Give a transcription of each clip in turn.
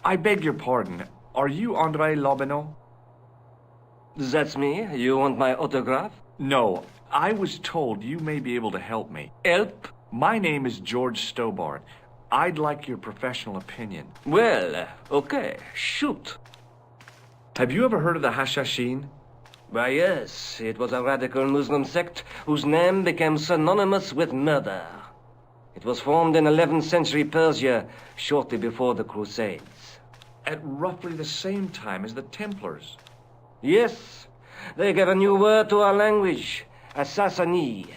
I beg your pardon. Are you André Lobineau? That's me. You want my autograph? No, I was told you may be able to help me. Help? My name is George Stobbart. I'd like your professional opinion. Well, okay, shoot. Have you ever heard of the Hashashin? Why, yes, it was a radical Muslim sect whose name became synonymous with murder. It was formed in 11th century Persia, shortly before the Crusades. At roughly the same time as the Templars. Yes, they gave a new word to our language, assassini,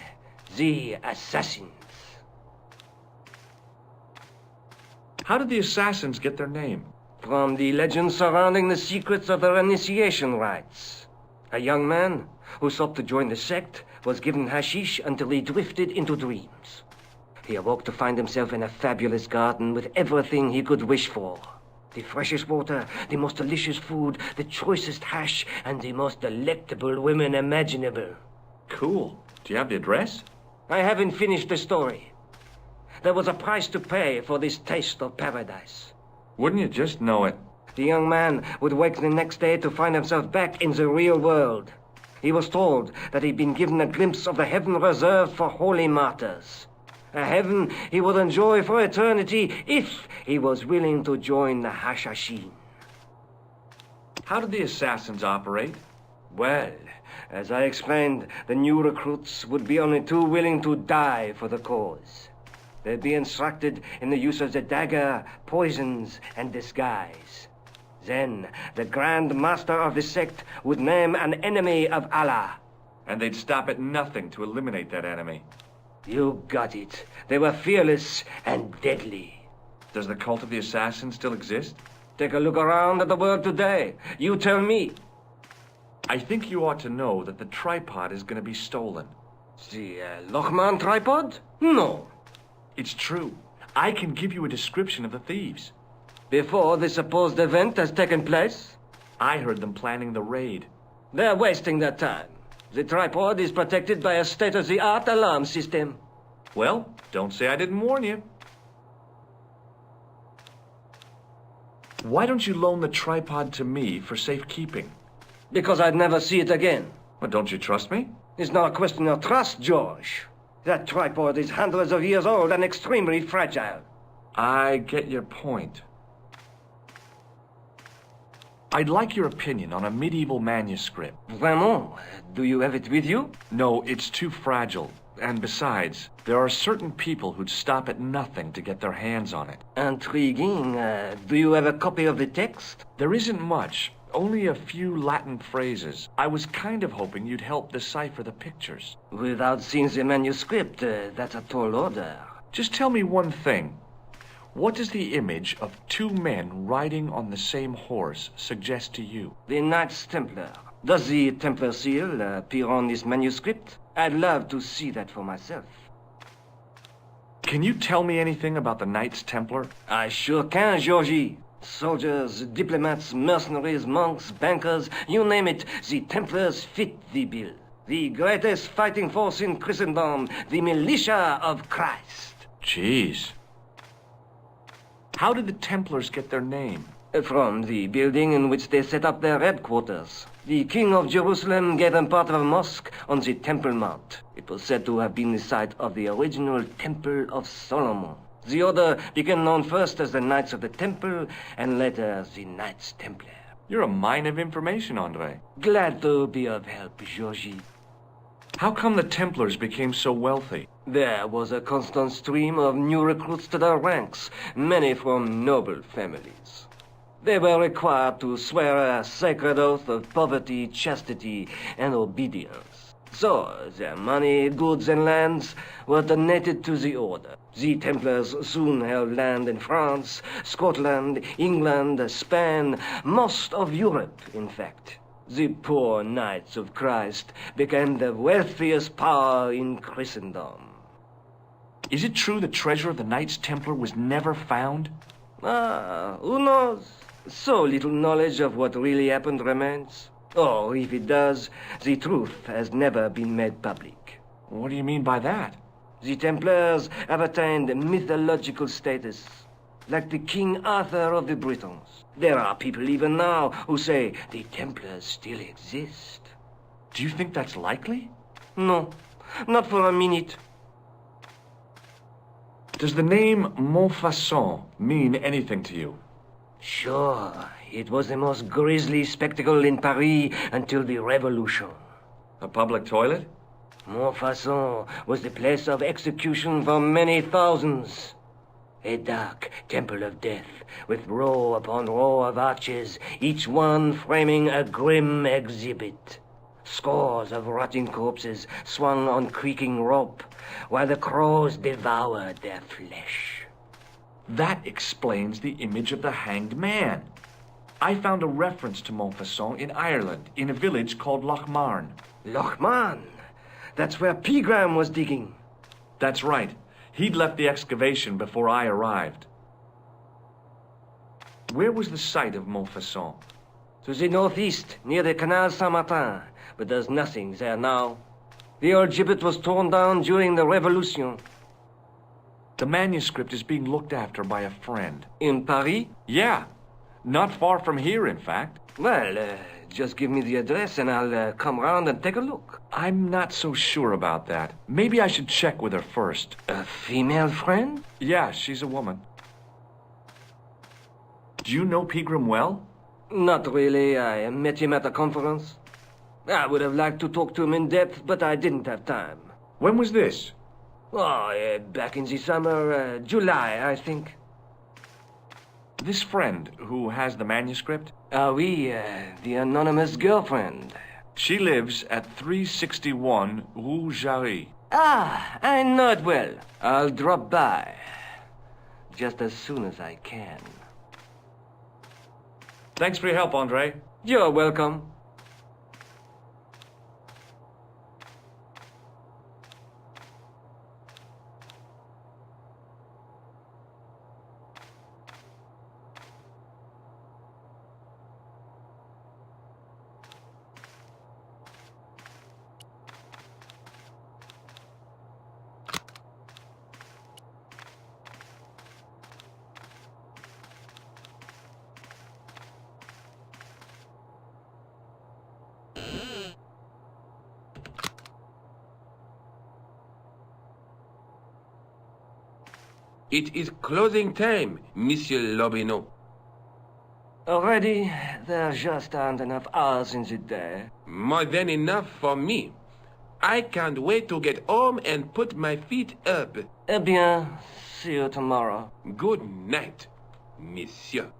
the assassins. How did the assassins get their name? From the legends surrounding the secrets of their initiation rites. A young man who sought to join the sect was given hashish until he drifted into dreams. He awoke to find himself in a fabulous garden with everything he could wish for. The freshest water, the most delicious food, the choicest hash, and the most delectable women imaginable. Cool. Do you have the address? I haven't finished the story. There was a price to pay for this taste of paradise. Wouldn't you just know it? The young man would wake the next day to find himself back in the real world. He was told that he'd been given a glimpse of the heaven reserved for holy martyrs. A heaven he would enjoy for eternity if he was willing to join the Hashashin. How did the assassins operate? Well, as I explained, the new recruits would be only too willing to die for the cause. They'd be instructed in the use of the dagger, poisons, and disguise. Then, the Grand Master of the sect would name an enemy of Allah. And they'd stop at nothing to eliminate that enemy. You got it. They were fearless and deadly. Does the cult of the assassins still exist? Take a look around at the world today. You tell me. I think you ought to know that the tripod is going to be stolen. The Lochman tripod? No. It's true. I can give you a description of the thieves. Before the supposed event has taken place? I heard them planning the raid. They're wasting their time. The tripod is protected by a state-of-the-art alarm system. Well, don't say I didn't warn you. Why don't you loan the tripod to me for safekeeping? Because I'd never see it again. Well, don't you trust me? It's not a question of trust, George. That tripod is hundreds of years old and extremely fragile. I get your point. I'd like your opinion on a medieval manuscript. Vraiment? Do you have it with you? No, it's too fragile. And besides, there are certain people who'd stop at nothing to get their hands on it. Intriguing. Do you have a copy of the text? There isn't much. Only a few Latin phrases. I was kind of hoping you'd help decipher the pictures. Without seeing the manuscript, that's a tall order. Just tell me one thing. What does the image of two men riding on the same horse suggest to you? The Knights Templar. Does the Templar seal appear on this manuscript? I'd love to see that for myself. Can you tell me anything about the Knights Templar? I sure can, Georgie. Soldiers, diplomats, mercenaries, monks, bankers, you name it, the Templars fit the bill. The greatest fighting force in Christendom, the militia of Christ. Jeez. How did the Templars get their name? From the building in which they set up their headquarters. The King of Jerusalem gave them part of a mosque on the Temple Mount. It was said to have been the site of the original Temple of Solomon. The order became known first as the Knights of the Temple, and later the Knights Templar. You're a mine of information, André. Glad to be of help, Georgie. How come the Templars became so wealthy? There was a constant stream of new recruits to their ranks, many from noble families. They were required to swear a sacred oath of poverty, chastity, and obedience. So, their money, goods, and lands were donated to the order. The Templars soon held land in France, Scotland, England, Spain, most of Europe, in fact. The poor Knights of Christ became the wealthiest power in Christendom. Is it true the treasure of the Knights Templar was never found? Who knows? So little knowledge of what really happened remains. Or, if it does, the truth has never been made public. What do you mean by that? The Templars have attained mythological status. like the King Arthur of the Britons. There are people even now who say the Templars still exist. Do you think that's likely? No, not for a minute. Does the name Montfaucon mean anything to you? Sure, it was the most grisly spectacle in Paris until the Revolution. A public toilet? Montfaucon was the place of execution for many thousands. A dark temple of death, with row upon row of arches, each one framing a grim exhibit. Scores of rotting corpses swung on creaking rope, while the crows devoured their flesh. That explains the image of the hanged man. I found a reference to Montfaucon in Ireland, in a village called Lochmarn. Lochmarn? That's where Pegram was digging. That's right. He'd left the excavation before I arrived. Where was the site of Montfaucon? To the northeast, near the Canal Saint-Martin, but there's nothing there now. The old gibbet was torn down during the Revolution. The manuscript is being looked after by a friend. In Paris? Yeah. Not far from here, in fact. Well, just give me the address and I'll come round and take a look. I'm not so sure about that. Maybe I should check with her first. A female friend? Yeah, she's a woman. Do you know Pegram well? Not really. I met him at a conference. I would have liked to talk to him in depth, but I didn't have time. When was this? Oh, back in the summer, July, I think. This friend who has the manuscript? Oui, the anonymous girlfriend. She lives at 361 Rue Jarry. Ah, I know it well. I'll drop by. Just as soon as I can. Thanks for your help, Andre. You're welcome. It is closing time, Monsieur Lobineau. Already, there just aren't enough hours in the day. More than enough for me. I can't wait to get home and put my feet up. Eh bien, see you tomorrow. Good night, Monsieur.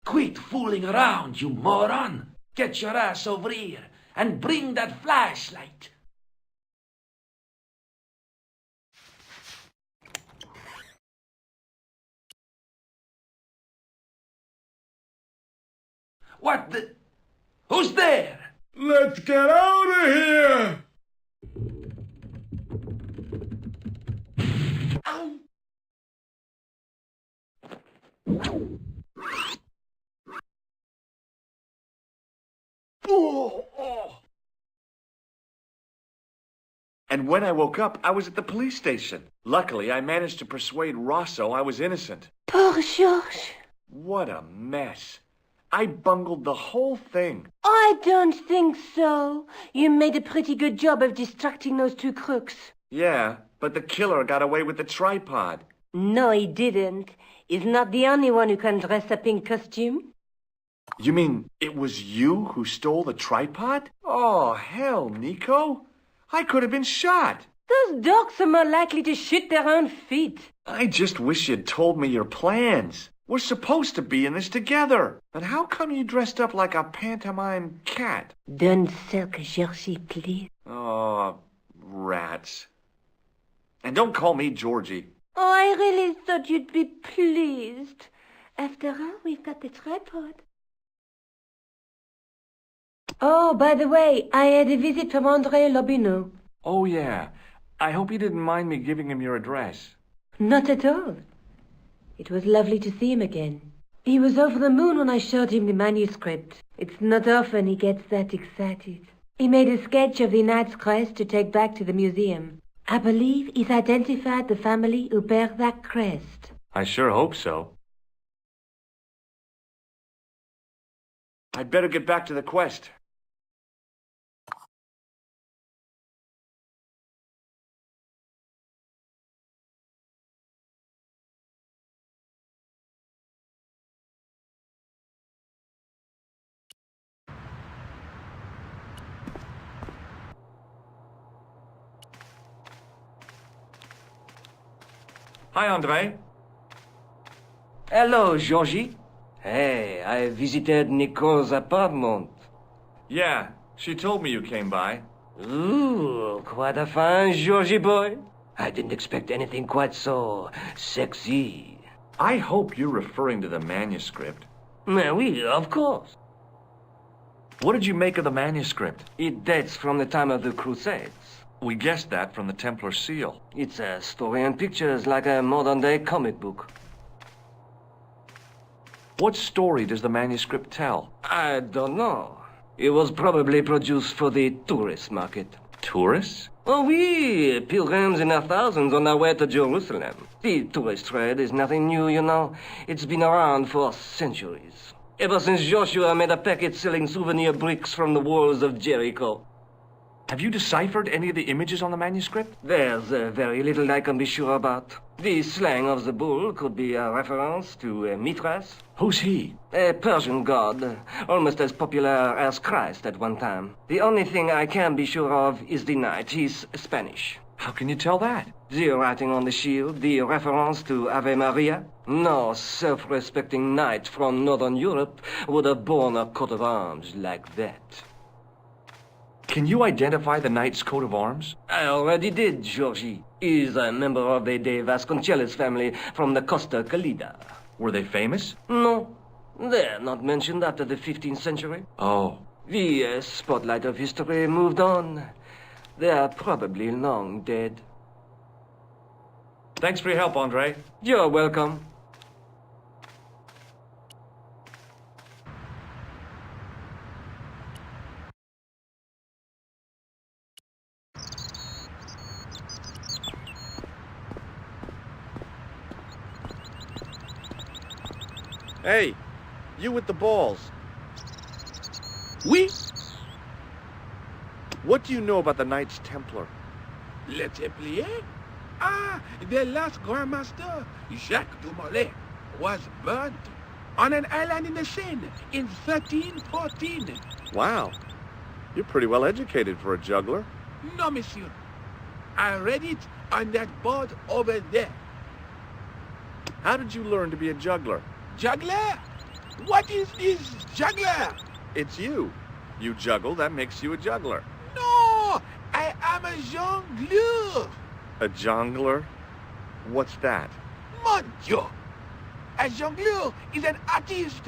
Quit fooling around, you moron! Get your ass over here and bring that flashlight! What the... Who's there? Let's get out of here! Ow! And when I woke up, I was at the police station. Luckily, I managed to persuade Rosso I was innocent. Poor George. What a mess. I bungled the whole thing. I don't think so. You made a pretty good job of distracting those two crooks. Yeah, but the killer got away with the tripod. No, he didn't. He's not the only one who can dress up in costume. You mean it was you who stole the tripod? Oh, hell, Nico. I could have been shot. Those dogs are more likely to shoot their own feet. I just wish you'd told me your plans. We're supposed to be in this together. And how come you dressed up like a pantomime cat? Don't sulk, Georgie, please. Oh, rats. And don't call me Georgie. Oh, I really thought you'd be pleased. After all, we've got the tripod. Oh, by the way, I had a visit from Andre Lobineau. Oh, yeah. I hope you didn't mind me giving him your address. Not at all. It was lovely to see him again. He was over the moon when I showed him the manuscript. It's not often he gets that excited. He made a sketch of the knight's crest to take back to the museum. I believe he's identified the family who bear that crest. I sure hope so. I'd better get back to the quest. Hi, André. Hello, Georgie. Hey, I visited Nico's apartment. Yeah, she told me you came by. Ooh, quite a fine Georgie boy. I didn't expect anything quite so sexy. I hope you're referring to the manuscript. Oui, of course. What did you make of the manuscript? It dates from the time of the Crusades. We guessed that from the Templar seal. It's a story and pictures like a modern-day comic book. What story does the manuscript tell? I don't know. It was probably produced for the tourist market. Tourists? Oh, oui, pilgrims in their thousands on their way to Jerusalem. The tourist trade is nothing new, you know. It's been around for centuries. Ever since Joshua made a packet selling souvenir bricks from the walls of Jericho. Have you deciphered any of the images on the manuscript? There's very little I can be sure about. The slang of the bull could be a reference to Mithras. Who's he? A Persian god, almost as popular as Christ at one time. The only thing I can be sure of is the knight. He's Spanish. How can you tell that? The writing on the shield, the reference to Ave Maria. No self-respecting knight from Northern Europe would have borne a coat of arms like that. Can you identify the knight's coat of arms? I already did, Georgie. He's a member of the De Vasconcelos family from the Costa Calida. Were they famous? No, they're not mentioned after the 15th century. Oh. The spotlight of history moved on. They're probably long dead. Thanks for your help, André. You're welcome. Hey, you with the balls. Oui, What do you know about the Knights Templar? le Templier? Ah, the last Grand Master, Jacques de Molay, was burnt on an island in the Seine in 1314. Wow, you're pretty well educated for a juggler. No, monsieur. I read it on that board over there. How did you learn to be a juggler? Juggler? What is this juggler? It's you. You juggle, that makes you a juggler. No, I am a jongleur. A jongler? What's that? Mon Dieu! A jongleur is an artist,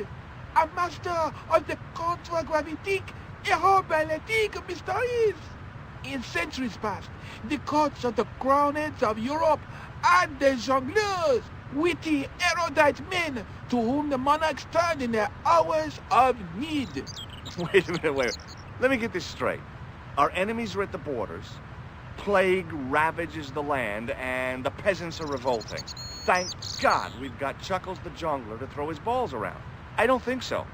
a master of the contragravitic aeroballetic mysteries. In centuries past, the courts of the crownheads of Europe had the jongleurs, witty, erudite men to whom the monarchs turned in their hours of need. Wait a minute, wait. Let me get this straight. Our enemies are at the borders, plague ravages the land, and the peasants are revolting. Thank God we've got Chuckles the Jongler to throw his balls around. I don't think so.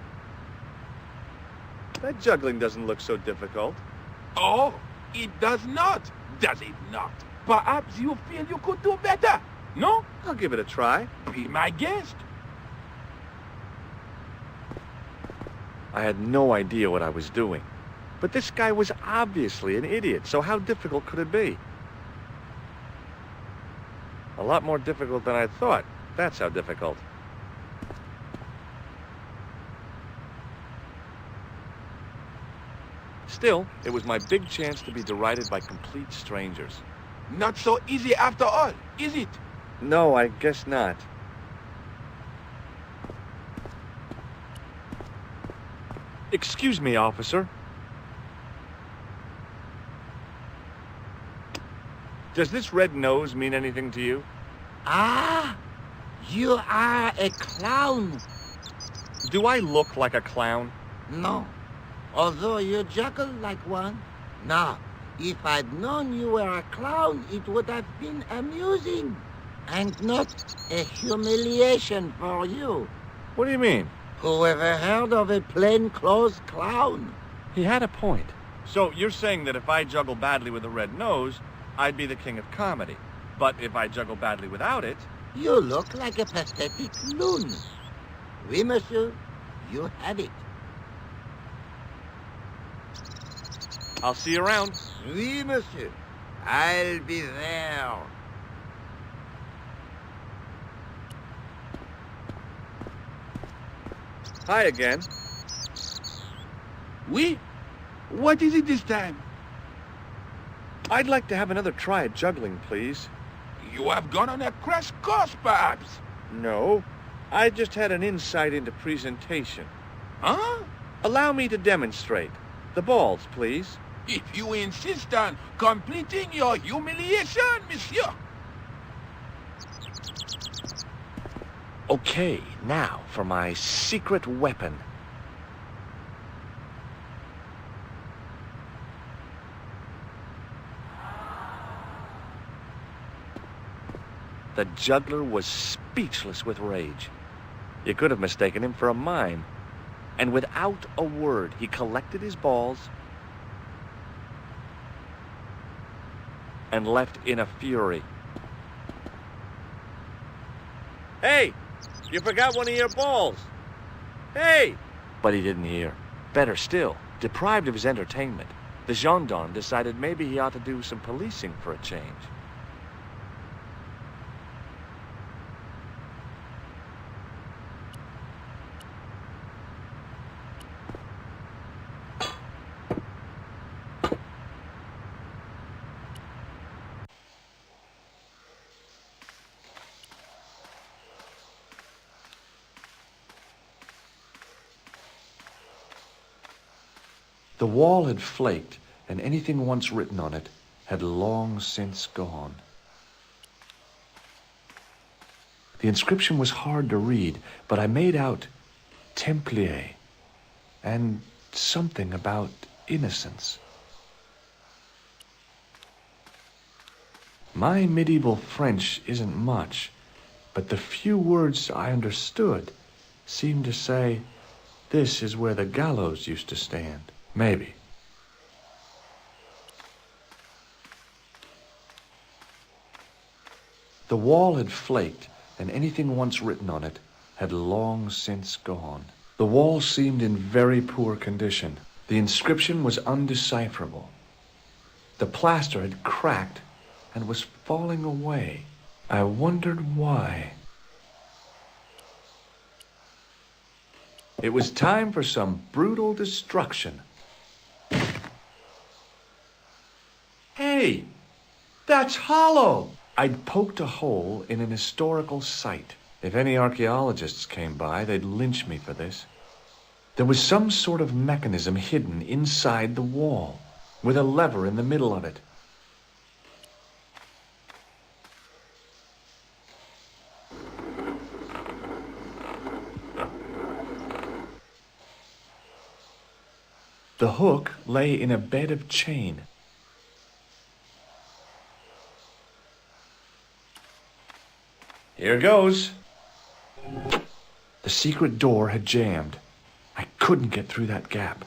That juggling doesn't look so difficult. Oh, it does not, does it not? Perhaps you feel you could do better, no? I'll give it a try. Be my guest. I had no idea what I was doing. But this guy was obviously an idiot, so how difficult could it be? A lot more difficult than I thought. That's how difficult. Still, it was my big chance to be derided by complete strangers. Not so easy after all, is it? No, I guess not. Excuse me, officer. Does this red nose mean anything to you? Ah, you are a clown. Do I look like a clown? No. Although you juggle like one. Now, if I'd known you were a clown, it would have been amusing. And not a humiliation for you. What do you mean? Whoever heard of a plainclothes clown? He had a point. So you're saying that if I juggle badly with a red nose, I'd be the king of comedy. But if I juggle badly without it... You look like a pathetic loon. Oui, monsieur. You have it. I'll see you around. Oui, monsieur. I'll be there. Hi again. Oui? What is it this time? I'd like to have another try at juggling, please. You have gone on a crash course, perhaps? No, I just had an insight into presentation. Huh? Allow me to demonstrate. The balls, please. If you insist on completing your humiliation, monsieur. Okay, now for my secret weapon. The juggler was speechless with rage. You could have mistaken him for a mime. And without a word, he collected his balls and left in a fury. Hey! You forgot one of your balls! Hey! But he didn't hear. Better still, deprived of his entertainment, the gendarme decided maybe he ought to do some policing for a change. The wall had flaked, and anything once written on it had long since gone. The inscription was hard to read, but I made out Templier and something about innocence. My medieval French isn't much, but the few words I understood seemed to say, "This is where the gallows used to stand." Maybe. The wall had flaked, and anything once written on it had long since gone. The wall seemed in very poor condition. The inscription was undecipherable. The plaster had cracked and was falling away. I wondered why. It was time for some brutal destruction. Hey, that's hollow! I'd poked a hole in an historical site. If any archaeologists came by, they'd lynch me for this. There was some sort of mechanism hidden inside the wall, with a lever in the middle of it. The hook lay in a bed of chain. Here goes. The secret door had jammed. I couldn't get through that gap.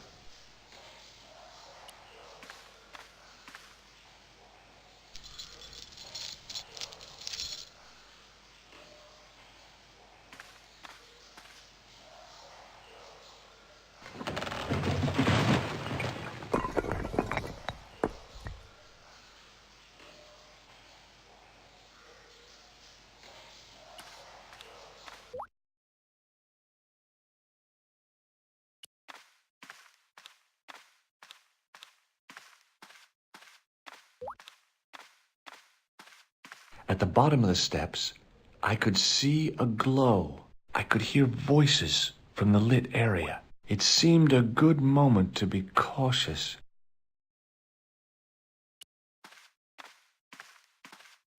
At the bottom of the steps, I could see a glow. I could hear voices from the lit area. It seemed a good moment to be cautious.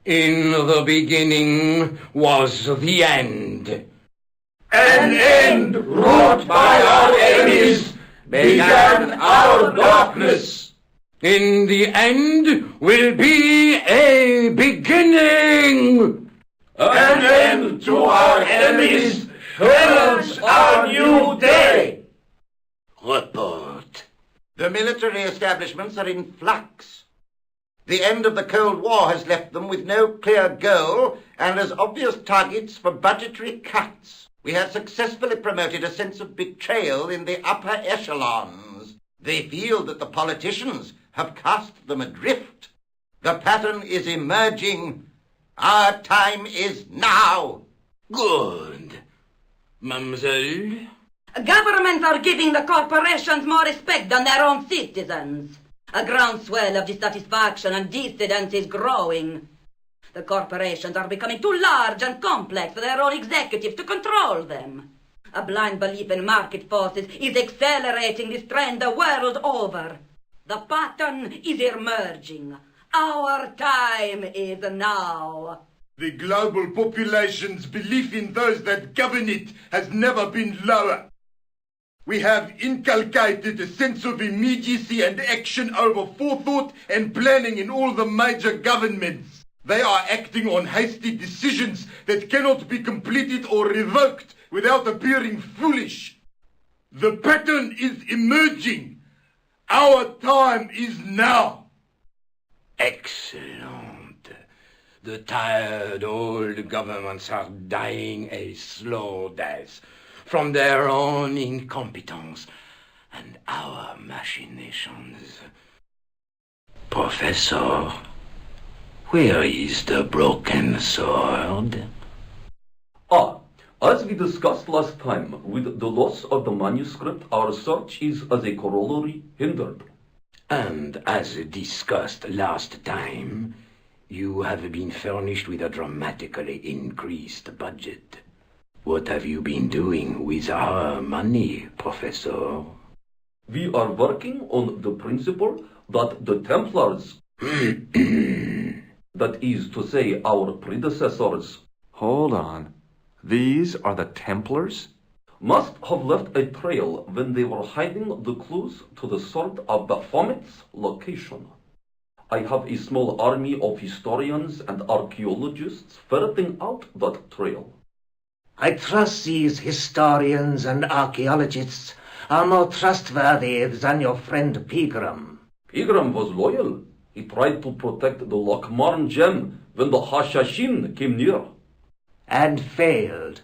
In the beginning was the end. An end wrought by our enemies began our darkness. In the end will be a beginning. An end to our enemies heralds our new day. Report. The military establishments are in flux. The end of the Cold War has left them with no clear goal and as obvious targets for budgetary cuts. We have successfully promoted a sense of betrayal in the upper echelons. They feel that the politicians have cast them adrift. The pattern is emerging. Our time is now. Good. Mademoiselle? Governments are giving the corporations more respect than their own citizens. A groundswell of dissatisfaction and dissidence is growing. The corporations are becoming too large and complex for their own executives to control them. A blind belief in market forces is accelerating this trend the world over. The pattern is emerging. Our time is now. The global population's belief in those that govern it has never been lower. We have inculcated a sense of immediacy and action over forethought and planning in all the major governments. They are acting on hasty decisions that cannot be completed or revoked without appearing foolish. The pattern is emerging. Our time is now. Excellent. The tired old governments are dying a slow death from their own incompetence and our machinations. Professor, where is the broken sword? As we discussed last time, with the loss of the manuscript, our search is as a corollary hindered. And as discussed last time, you have been furnished with a dramatically increased budget. What have you been doing with our money, Professor? We are working on the principle that the Templars, that is to say, our predecessors, Hold on. These are the Templars? must have left a trail when they were hiding the clues to the sword of Baphomet's location. I have a small army of historians and archaeologists ferreting out that trail. I trust these historians and archaeologists are more trustworthy than your friend Pegram. Pegram was loyal. He tried to protect the Lochmarn gem when the Hashashin came near. And failed.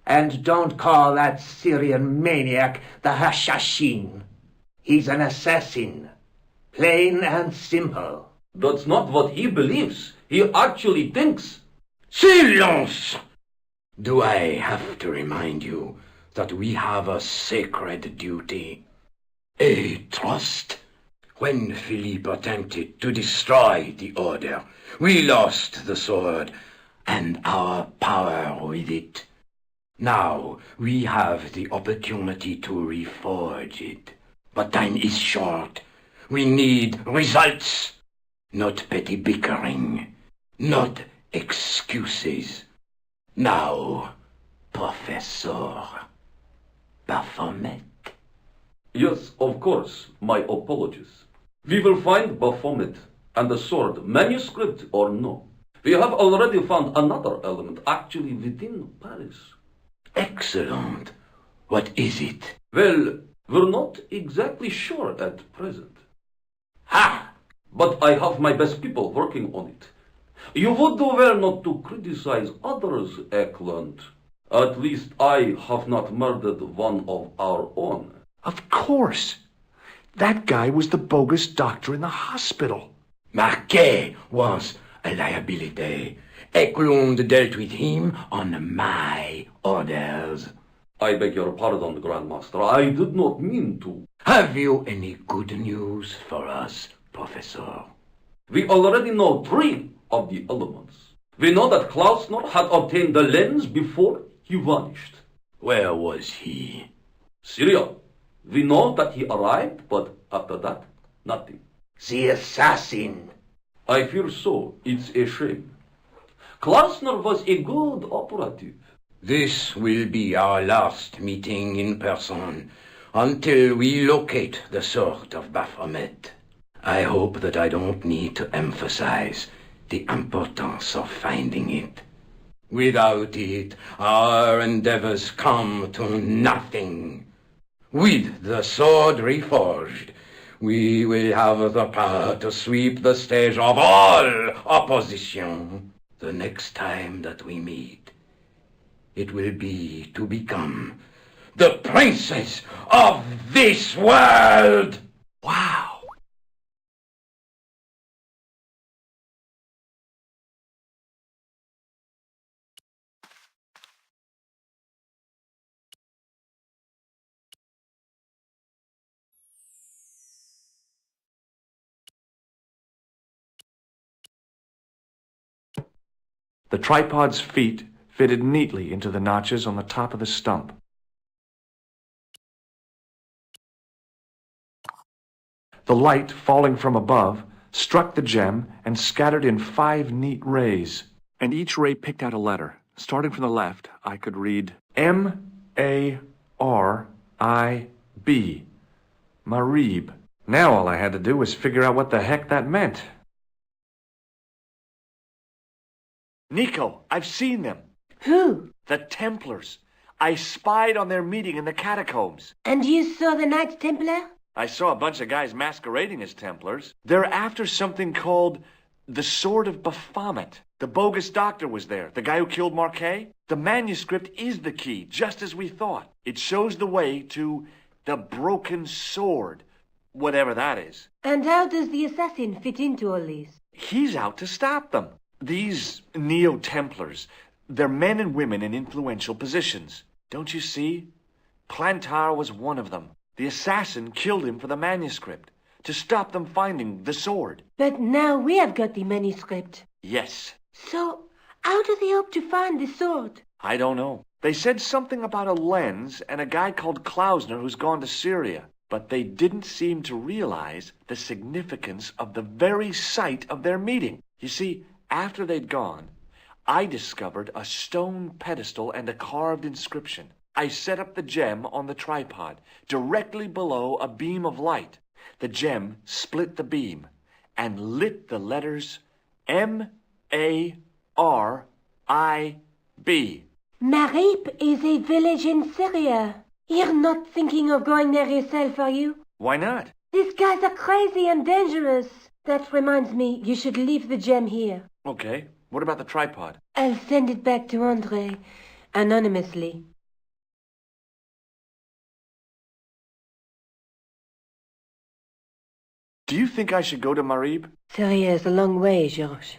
And don't call that Syrian maniac the Hashashin. He's an assassin. Plain and simple. That's not what he believes. He actually thinks. Silence! Do I have to remind you that we have a sacred duty, a trust? When Philippe attempted to destroy the order, we lost the sword and our power with it. Now we have the opportunity to reforge it. But time is short. We need results, not petty bickering, not excuses. Now, Professor Baphomet. Yes, of course. My apologies. We will find Baphomet and the sword, manuscript or no. We have already found another element actually within Paris. Excellent. What is it? Well, we're not exactly sure at present. Ha! But I have my best people working on it. You would do well not to criticize others, Eklund. At least I have not murdered one of our own. Of course. That guy was the bogus doctor in the hospital. Marquet was a liability. Eklund dealt with him on my orders. I beg your pardon, Grandmaster. I did not mean to. Have you any good news for us, Professor? We already know 3 of the elements. We know that Klausner had obtained the lens before he vanished. Where was he? Syria. We know that he arrived, but after that, nothing. The assassin. I fear so. It's a shame. Klausner was a good operative. This will be our last meeting in person until we locate the sword of Baphomet. I hope that I don't need to emphasize the importance of finding it. Without it, our endeavors come to nothing. With the sword reforged, we will have the power to sweep the stage of all opposition. The next time that we meet, it will be to become the princess of this world! Wow. The tripod's feet fitted neatly into the notches on the top of the stump. The light, falling from above, struck the gem and scattered in 5 neat rays. And each ray picked out a letter. Starting from the left, I could read M-A-R-I-B. Marib. Now all I had to do was figure out what the heck that meant. Nico, I've seen them. Who? The Templars. I spied on their meeting in the catacombs. And you saw the Knights Templar? I saw a bunch of guys masquerading as Templars. They're after something called the Sword of Baphomet. The bogus doctor was there, the guy who killed Marquet. The manuscript is the key, just as we thought. It shows the way to the broken sword, whatever that is. And how does the assassin fit into all this? He's out to stop them. These Neo-Templars, they're men and women in influential positions. Don't you see? Plantar was one of them. The assassin killed him for the manuscript, to stop them finding the sword. But now we have got the manuscript. Yes. So, how do they hope to find the sword? I don't know. They said something about a lens and a guy called Klausner who's gone to Syria. But they didn't seem to realize the significance of the very site of their meeting. You see, after they'd gone, I discovered a stone pedestal and a carved inscription. I set up the gem on the tripod, directly below a beam of light. The gem split the beam and lit the letters M-A-R-I-B. Marib is a village in Syria. You're not thinking of going there yourself, are you? Why not? These guys are crazy and dangerous. That reminds me, you should leave the gem here. Okay. What about the tripod? I'll send it back to Andre, anonymously. Do you think I should go to Marib? Syria is a long way, George.